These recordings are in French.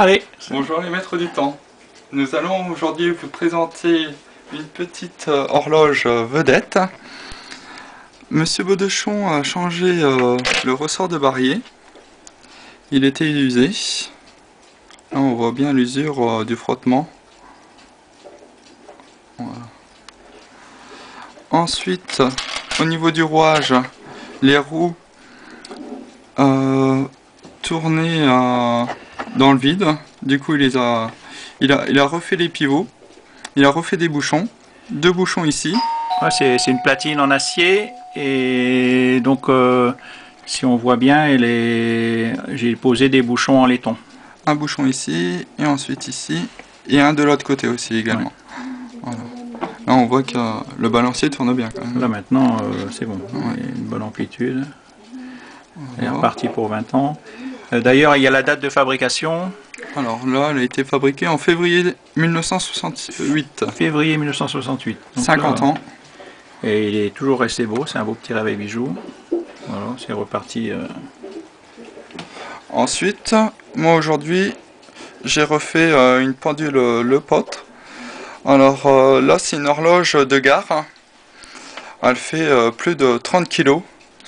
Allez. Bonjour les maîtres du temps. Nous allons aujourd'hui vous présenter une petite horloge vedette. Monsieur Baudechon a changé le ressort de barillet. Il était usé. Là on voit bien l'usure du frottement. Voilà. Ensuite, au niveau du rouage, les roues tournaient dans le vide. Du coup il a refait les pivots. Il a refait des bouchons. 2 bouchons ici. Ouais, c'est une platine en acier et donc si on voit bien, j'ai posé des bouchons en laiton. Un bouchon ici et ensuite ici et un de l'autre côté aussi également. Ouais. Voilà. Là on voit que le balancier tourne bien quand même. Là maintenant c'est bon, ouais. Une bonne amplitude. Elle est repartie pour 20 ans. D'ailleurs il y a la date de fabrication. Alors là elle a été fabriquée en février 1968. Février 1968. Donc 50 là, ans. Et il est toujours resté beau, c'est un beau petit réveil bijou. Voilà, c'est reparti. Ensuite, moi aujourd'hui j'ai refait une pendule Le Pote. Alors là c'est une horloge de gare. Elle fait plus de 30 kg.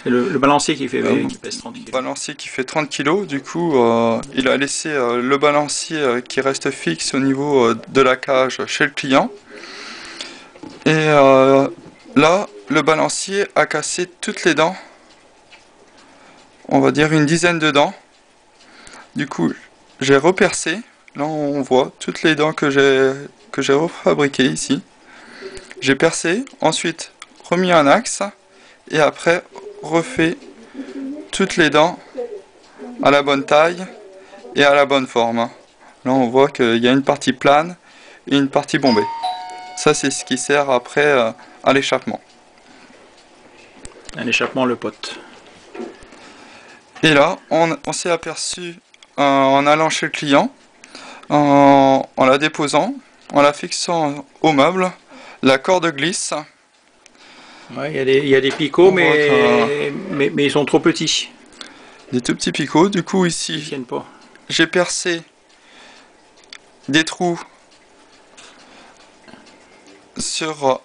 C'est le balancier qui pèse 30 kg. Le balancier qui fait 30 kg. Du coup il a laissé le balancier qui reste fixe au niveau de la cage chez le client. Et là le balancier a cassé toutes les dents. On va dire une dizaine de dents. Du coup j'ai repercé. Là on voit toutes les dents que j'ai refabriquées ici. J'ai percé, ensuite remis un axe et après refait toutes les dents à la bonne taille et à la bonne forme. Là on voit qu'il y a une partie plane et une partie bombée. Ça c'est ce qui sert après à l'échappement. Un échappement Le Pote. Et là on s'est aperçu en allant chez le client, en la déposant, en la fixant au meuble, la corde glisse. Ouais, il y a des picots mais ils sont trop petits. Des tout petits picots. Du coup ici, Ils tiennent pas. J'ai percé des trous sur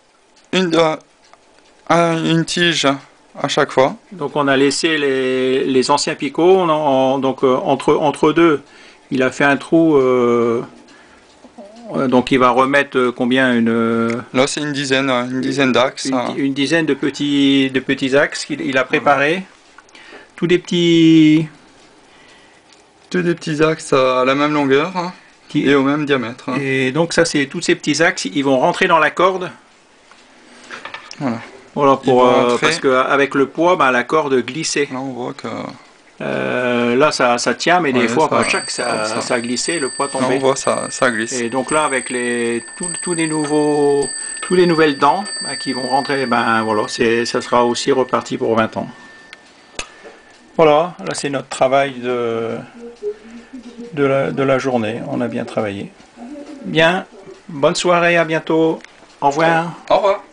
une tige à chaque fois. Donc on a laissé les anciens picots, donc entre deux, il a fait un trou, donc il va remettre combien Là c'est une dizaine d'axes. Une dizaine de petits axes qu'il a préparés. Tous des petits axes à la même longueur et au même diamètre. Et donc ça c'est tous ces petits axes, ils vont rentrer dans la corde. Voilà. Voilà parce qu'avec le poids, la corde glissait. Là on voit que là ça tient, mais des fois ça glissait, le poids tombait. Là on voit ça glisse. Et donc là avec tous les nouvelles dents qui vont rentrer, voilà, ça sera aussi reparti pour 20 ans. Voilà, là c'est notre travail de la journée. On a bien travaillé. Bien, bonne soirée, à bientôt. Au revoir. Au revoir.